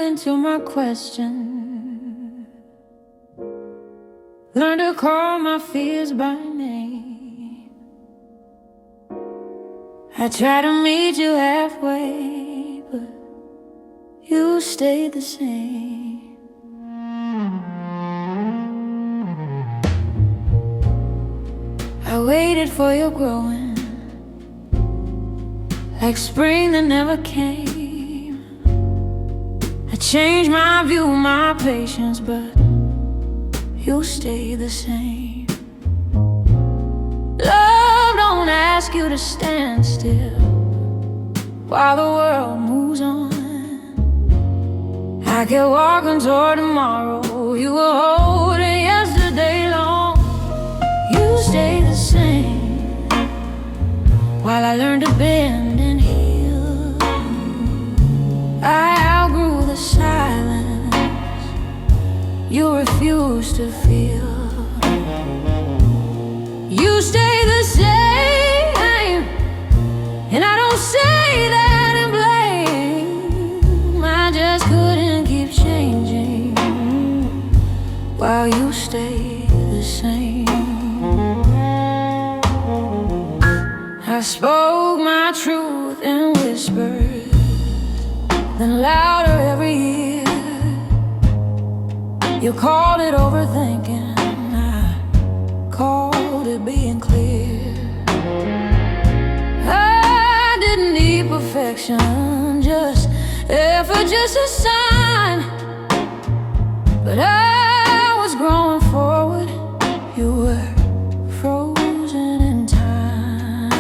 listening to my question. Learn to call my fears by name. I try to meet you halfway, but you stayed the same. I waited for your growing, like spring that never came. I changed my view, my patience, but you stay the same. Love don't ask you to stand still while the world moves on. I kept walking toward tomorrow. You were holding yesterday long. You stay the same while I learned to bend and heal. I outgrew the silence you refuse to feel. You stay the same, and I don't say that in blame. I just couldn't keep changing while you stay the same. I spoke my truth in whispers, then louder every year. You called it overthinking, I called it being clear. I didn't need perfection, just effort, just a sign. But I was growing forward, you were frozen in time.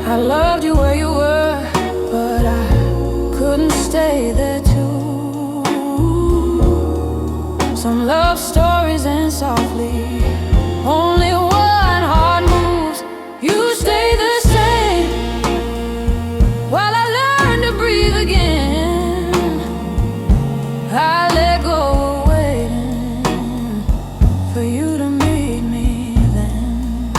I loved you where you were, but I couldn't stay there too. Some love stories end softly, only one heart moves. You stay the same while I learn to breathe again. I let go of waiting for you to meet me then.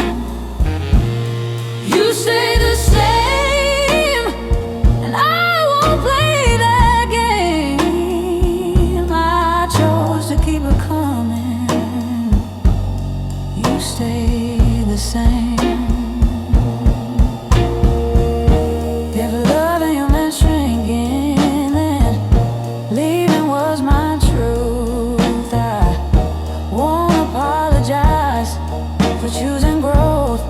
You stay the same, and I won't play that game. I chose to keep it coming. You stay the same. If loving you meant shrinking, then leaving was my truth. I won't apologize for choosing growth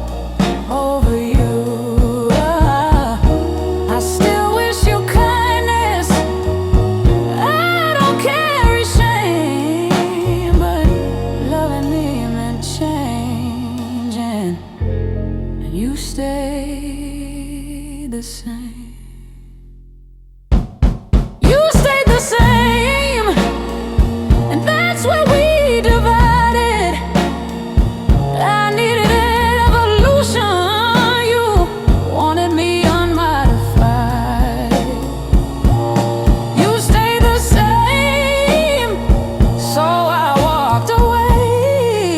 over you. I still wish you kindness. I don't carry shame, but loving me meant changing, and you stay the same. You stayed the same, and that's where we divided. I needed evolution, you wanted me unmodified. You stayed the same, so I walked away.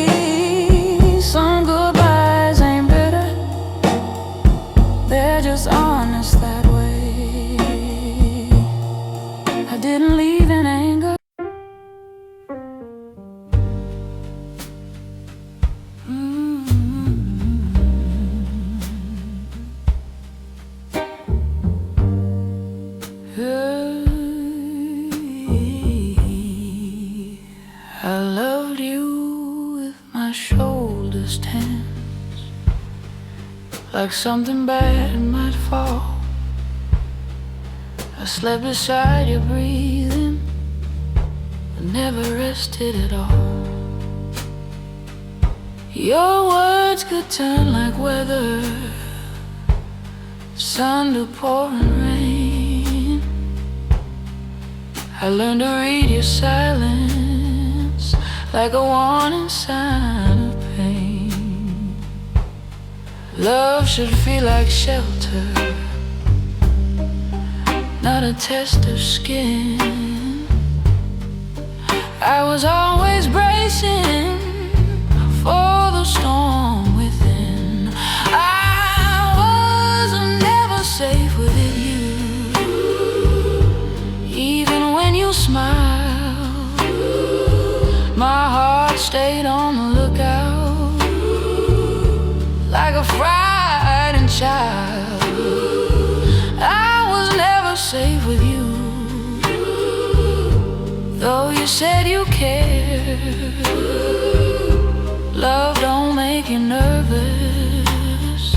Some goodbyes ain't bitter, they're just honest that way. I didn't leave in anger. I loved you with my shoulders tense, like something bad might fall. I slept beside you breathing, but never rested at all. Your words could turn like weather, sun to pouring rain. I learned to read your silence like a warning sign of pain. Love should feel like shelter, not a test of skin. I was always bracing for the storm within. I was never safe within you. smile. My heart stayed on the lookout, like a frightened child. I was never safe with you, though you said you cared. Love don't make you nervous,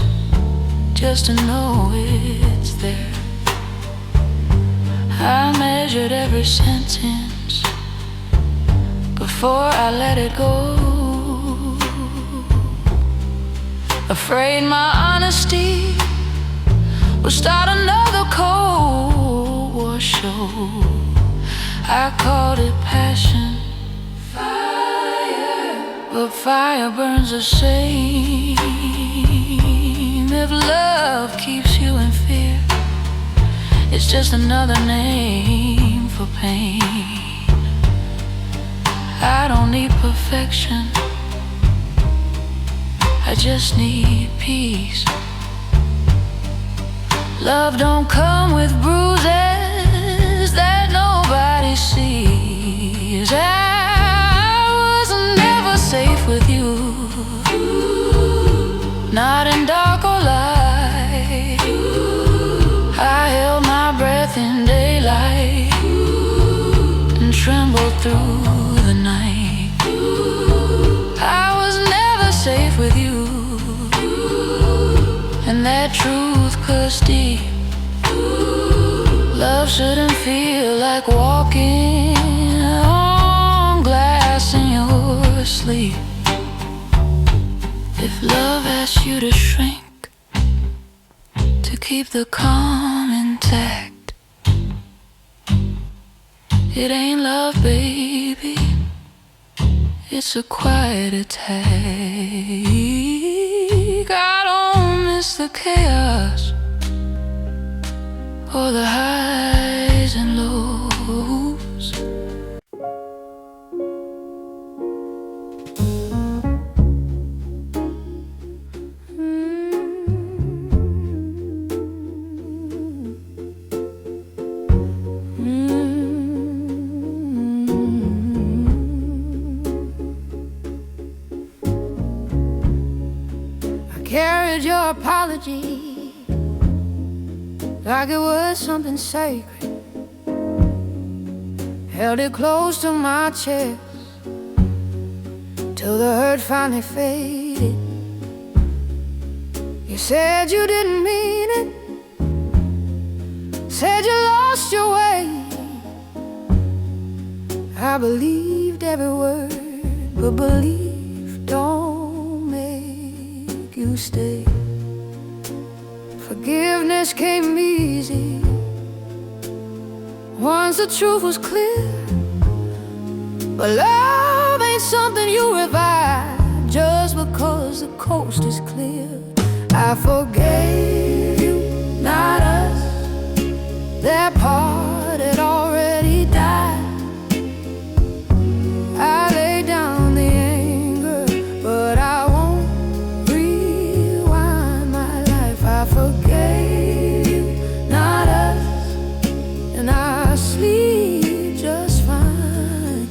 just to know it's there. I measured every sentence before I let it go, afraid my honesty would start another Cold War show. I called it passion, fire, but fire burns the same. If love keeps you in fear, it's just another name for pain. I don't need perfection, I just need peace. Love don't come with bruises that nobody sees. I was never safe with you, not in dark or light. I held my breath in daylight and trembled through the night. I was never safe with you, and that truth cuts deep. Love shouldn't feel like walking on glass in your sleep. If love asks you to shrink, to keep the calm intact, it ain't love, baby, it's a quiet attack. I don't miss the chaos or the highs and lows. Carried your apology like it was something sacred, held it close to my chest till the hurt finally faded. You said you didn't mean it, said you lost your way. I believed every word, but belief don't make you stay. Forgiveness came easy once the truth was clear, but love ain't something you revive just because the coast is clear. I forgave you, not us. That part had already died. I lay down the anger, but I won't rewind my life. I forgave you, not us, and I sleep just fine.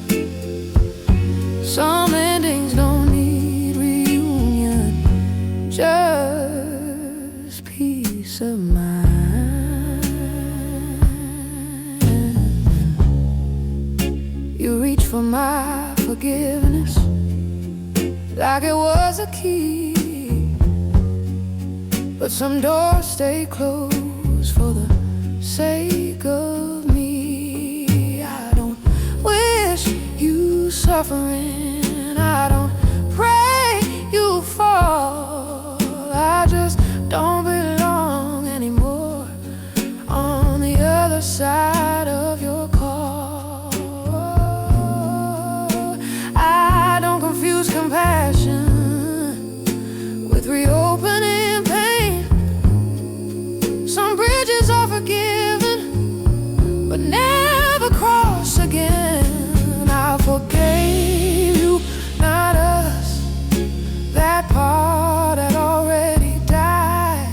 Some endings don't need reunion, just peace of mind. You reach for my forgiveness like it was a key, but some doors stay closed for the sake of me. I don't wish you suffering, I don't pray you fall. I just don't belong anymore on the other side of your call. I don't confuse compassion with reopening pain. Some bridges are forgiven, but never cross again. I forgave you, not us. That part had already died.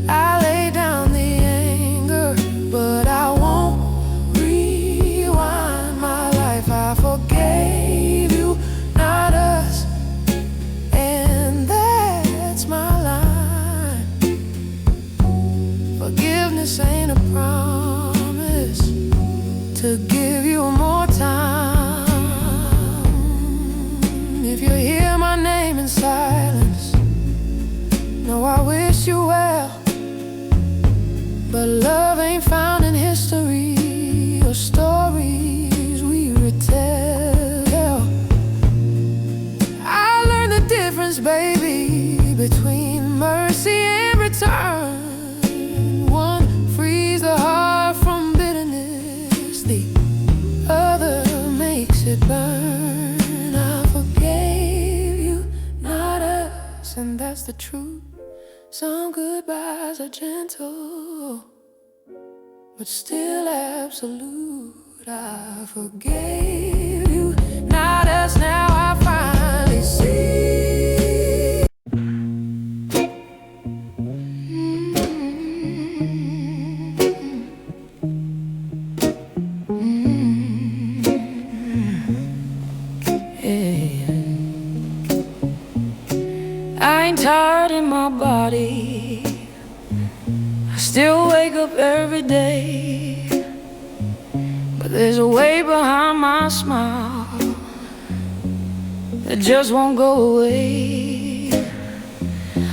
I lay down the anger, Forgiveness ain't a promise to give you more time. If you hear my name in silence, know I wish you well. But love ain't found in history or stories we retell. I learned the difference, baby, between mercy and return. One frees the heart from bitterness, the other makes it burn. I forgave you, not us, and that's the truth. Some goodbyes are gentle, but still absolute. I forgave you, not us, now I finally see. I ain't tired in my body, I still wake up every day. But there's a way behind my smile that just won't go away.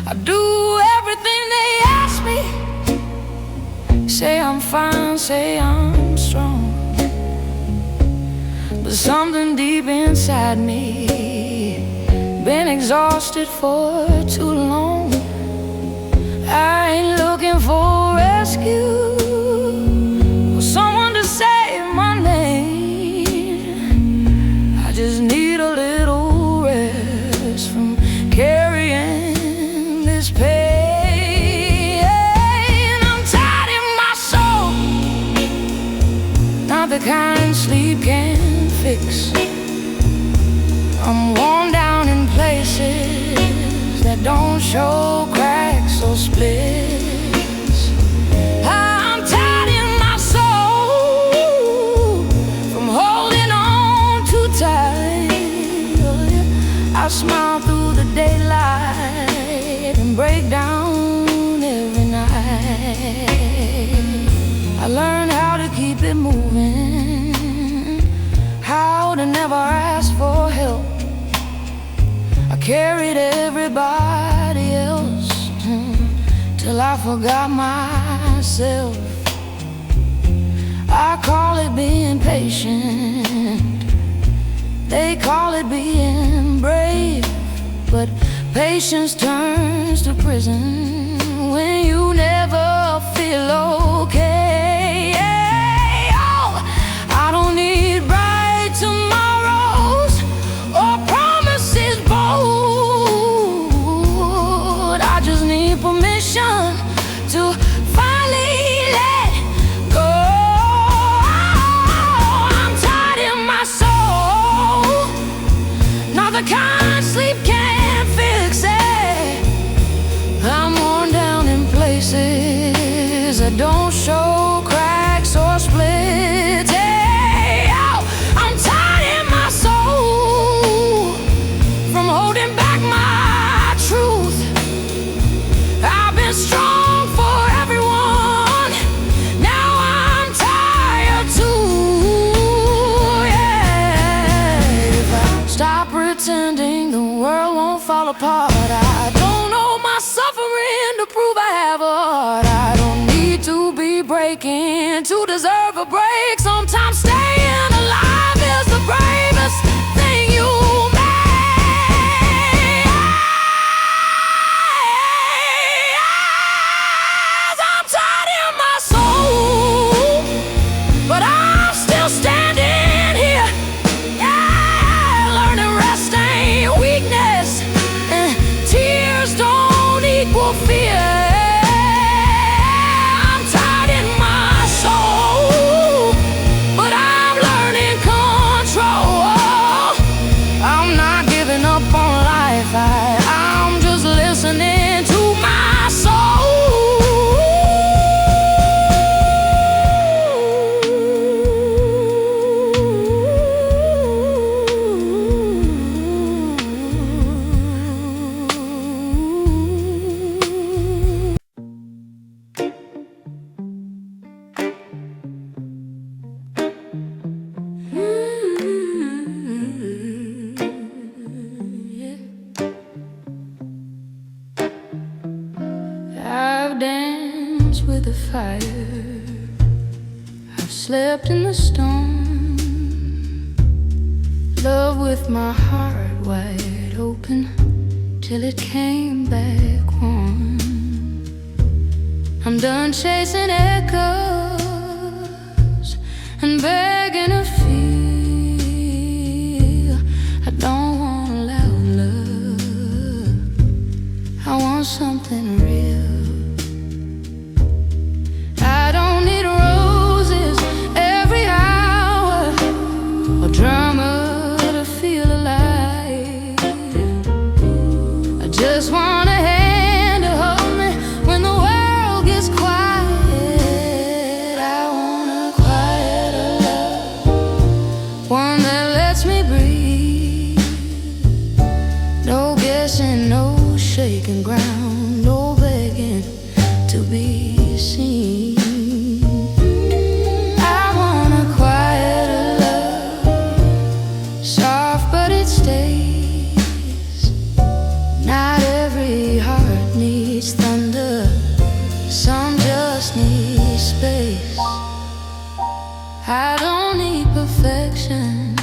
I do everything they ask me, say I'm fine, say I'm strong. But something deep inside me been exhausted for too long. I ain't looking for rescue or someone to save my name. I just need a little rest from carrying this pain. I'm tired in my soul, not the kind sleep can fix. I'm worn down in places that don't show cracks or splits. I'm tired in my soul from holding on too tight. I smile through the daylight and break down every night. I learned how to keep it moving, how to never ask for help. I carried everybody else till I forgot myself. I call it being patient, they call it being brave. But patience turns to prison when you never feel okay. Oh, I don't need bright tomorrows or promises bold. I just need permission to finally let go. I'm tired in my soul, not the kind sleep can't fix it. I'm worn down in places that don't show cracks or splits. Hey, oh, I'm tired in my soul from holding back my truth. I've been strong for everyone, now I'm tired too. Yeah, if I stop pretending the world won't fall apart, I don't owe my suffering to prove I have a heart. I don't need to be breaking to deserve a break. Sometimes staying alive is the bravest thing you make. I'm tired in my soul, but I'm still standing here. Yeah, learning rest ain't weakness, and tears don't equal fear. I'm tired in my soul, but I with the fire. I've slept in the storm, love with my heart wide open, till it came back warm. I'm done chasing echoes and begging to feel. I don't want loud love, I want something real. I don't need roses every hour or drama to feel alive. I just want a hand to hold me when the world gets quiet. I want a quieter love, one that lets me breathe. No guessing, no shaking ground, no begging to be seen. I want a quieter love, soft but it stays. Not every heart needs thunder, some just need space. I don't need perfection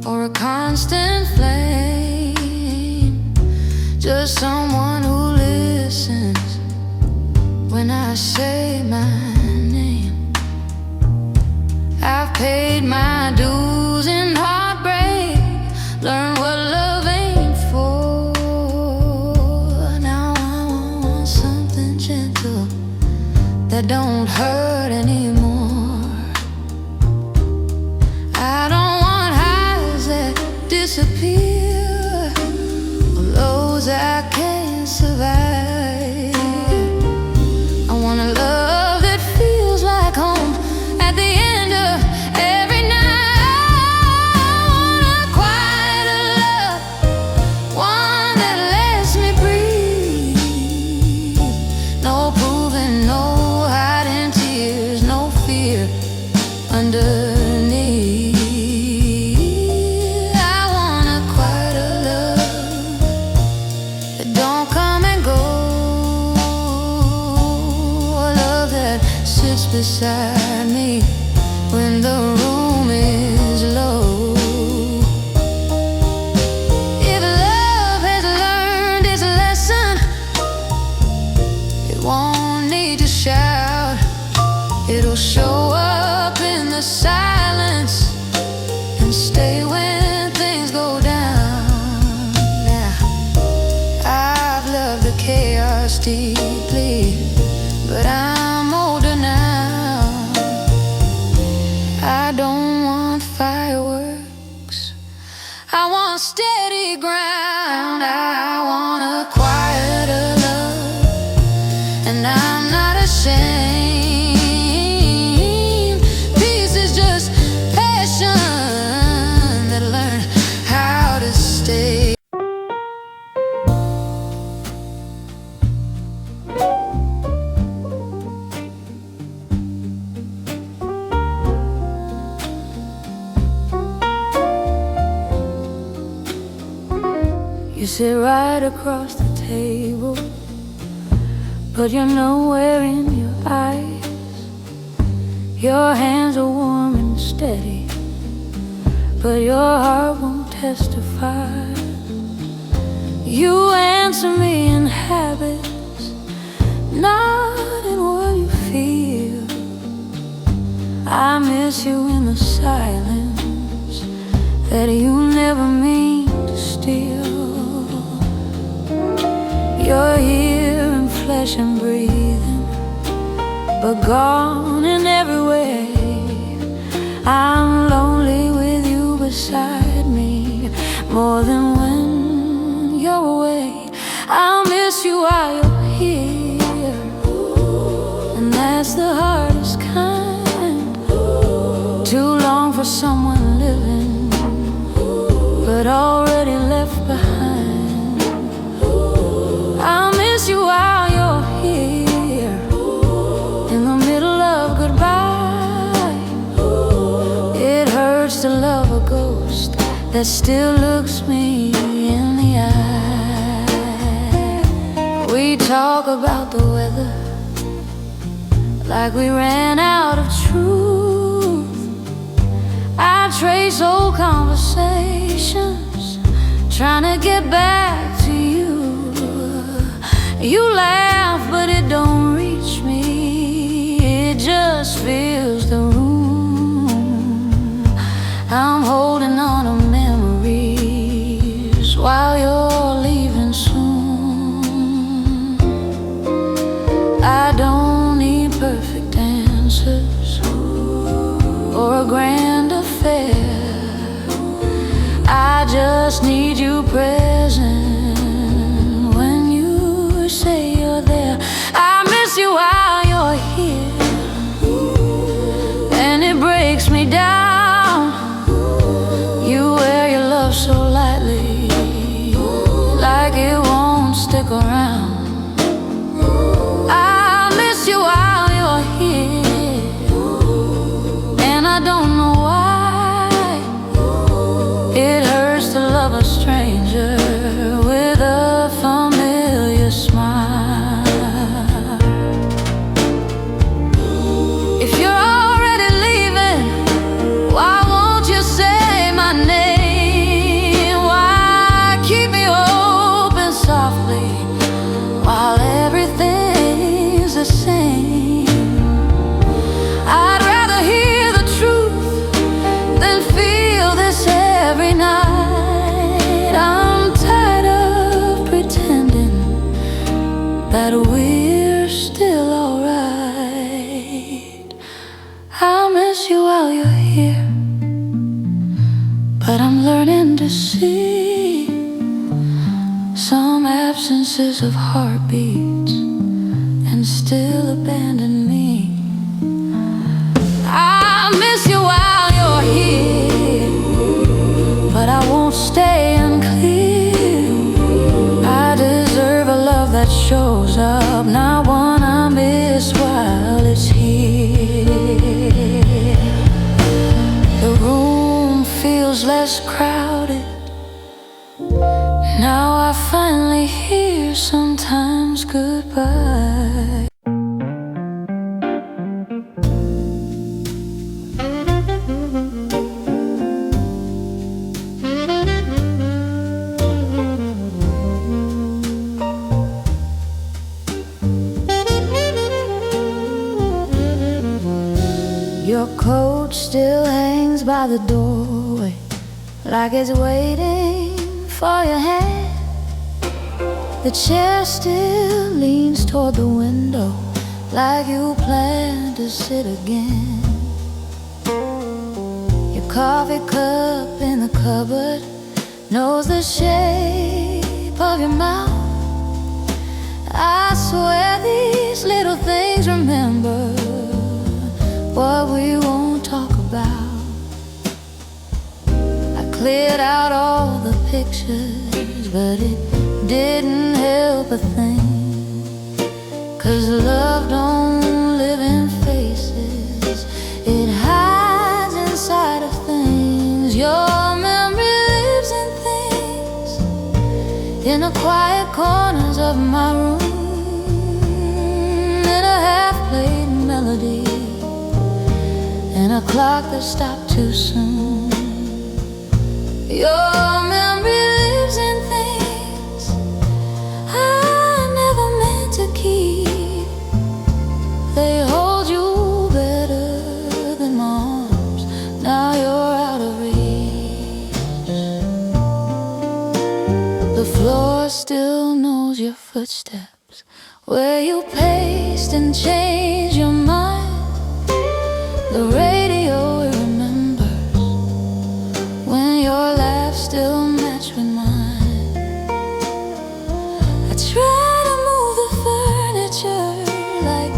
or a constant flame, just someone who listens when I say my name. I've paid my dues in heartbreak, learned what love ain't for. Now I want something gentle that don't hurt anymore. I don't want highs that disappear, or lows I can't survive. I want a love that feels like home at the end of every night. I want a quieter love, one that lets me breathe. No proving, no hiding tears, no fear underneath. I want a quieter love that don't come and go, a love that sits beside me when the room is low. If love has learned its lesson, it won't need to shout. It'll show up in the silence and stay when things go down. Now, I've loved the chaos deeply, but I'm older now. I don't want fireworks, I want steady ground. I want a quieter love, and I'm not ashamed. Peace is just passion that learned how to stay. You sit right across the table, but you're nowhere in your eyes. Your hands are warm and steady, but your heart won't testify. You answer me in habits, not in what you feel. I miss you in the silence that you never mean to steal. You're here in flesh and breathing, but gone in every way. I'm lonely with you beside me, more than when you're away. I'll miss you while you're here, and that's the hardest kind. Too long for someone living, but already left behind. I'll miss you while you're here, in the middle of goodbye. It hurts to love a ghost that still looks me in the eye. We talk about the weather like we ran out of truth. I trace old conversations, trying to get back to you. You laugh, but it don't reach me. It just fills the room. I'm holding on to memories while you're leaving soon. I don't need perfect answers or a grand affair. I just need you present when you say you're there. I miss you while you're here, and it breaks me down. You wear your love so lightly, like it won't stick around. I miss you while you're here, and I don't know why. It hurts to love a stranger with a familiar smile. If you're already leaving, why won't you say my name? Why keep me open softly while everything's the same? I'd rather hear the truth than feel this every night. I'm tired of pretending that we're still alright. I miss you while you're here, but I'm learning to see some absences of heartbeats and still abandon me. I miss you while you're here, but I won't stay unclear. I deserve a love that shows up, not one I miss while it's here. The room feels less crowded now. I finally hear sometimes goodbye. Your coat still hangs by the doorway, like it's waiting for your hand. The chair still leans toward the window, like you plan to sit again. Your coffee cup in the cupboard knows the shape of your mouth. I swear these little things remember what we won't talk about. I cleared out all the pictures, but it didn't help a thing. 'Cause love don't live in faces, it hides inside of things. Your memory lives in things, in the quiet corners of my room, in a half-played melody, and a clock that stopped too soon. Your memory lives in things I never meant to keep. They hold you better than my arms. Now you're out of reach. The floor still knows your footsteps, where you paced and changed your mind. The radio remembers when your laugh still matched with mine. I try to move the furniture like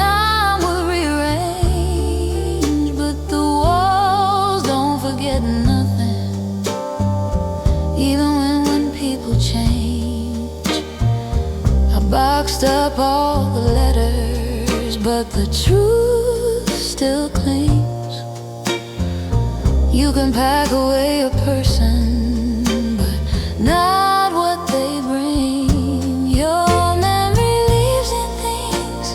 time would rearrange, but the walls don't forget nothing, even when people change. I boxed up all the letters, but the truth still clings. You can pack away a person, but not what they bring. Your memory lives in things,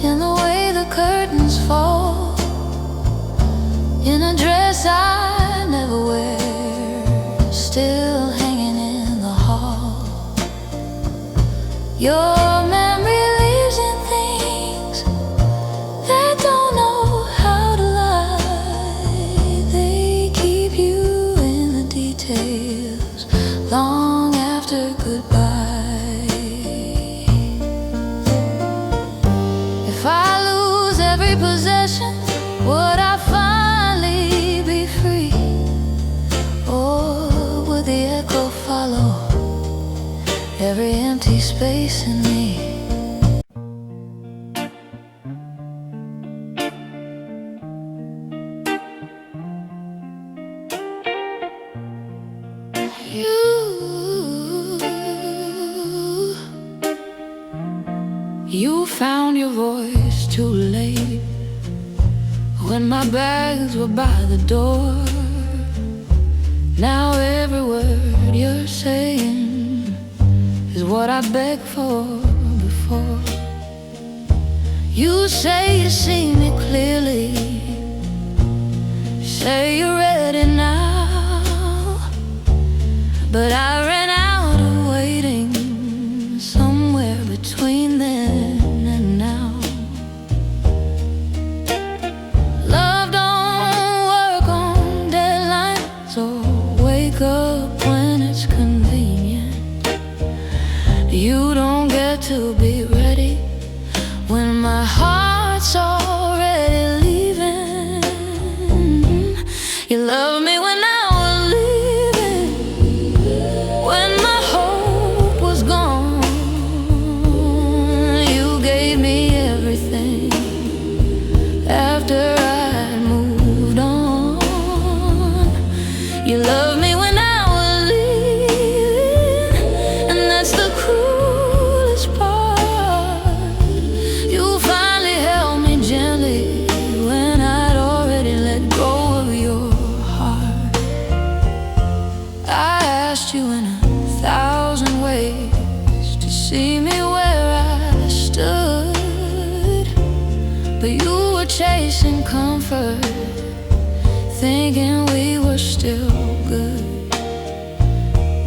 in possessions, would I finally be free? Or would the echo follow every empty space in me? You found your voice too late, when my bags were by the door. Now every word you're saying is what I begged for before. You say you see me clearly, say you're ready now, but I ran out of waiting somewhere between then and now. Love don't work on deadlines or wake up when it's convenient. You don't get to be ready when my heart's already leaving. You love me when I was leaving, when my hope was gone. You gave me everything after I'd moved on. You love me when I was leaving, and that's the cruelest part. You finally held me gently when I'd already let go of your heart. I asked you in 1,000 ways to see me where I stood, but you were chasing comfort, thinking we were still good.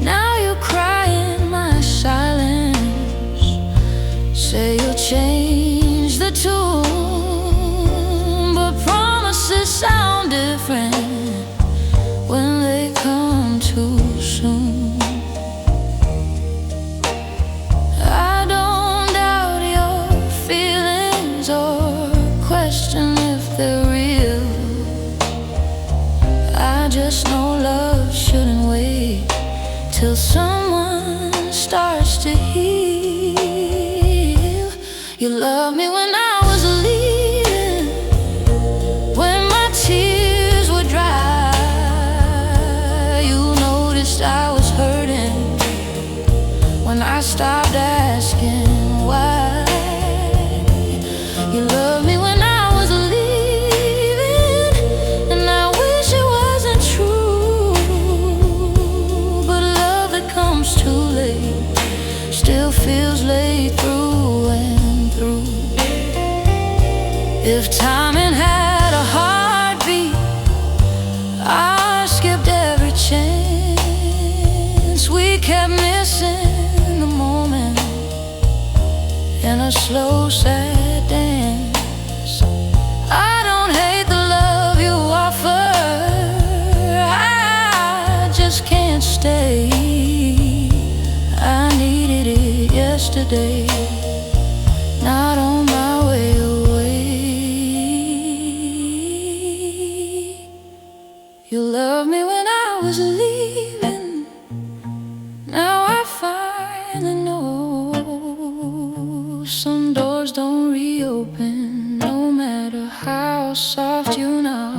Now you're crying my silence, say you'll change the tune, but promises sound different when they come too soon. I don't doubt your feelings or question if they're real. I just know love shouldn't wait till someone starts to heal. You love me when I was leaving, when my tears were dry. You noticed I was hurting when I stopped asking why. You love me when I was leaving, and I wish it wasn't true, but love that comes too late still feels late through and through. If timing had a heartbeat, I skipped every chance. We kept missing the moment in a slow, sad dance. I don't hate the love you offer, I just can't stay. I needed it yesterday, not on my way away. You loved me when I was leaving, now I finally know some doors don't reopen, no matter how soft you know.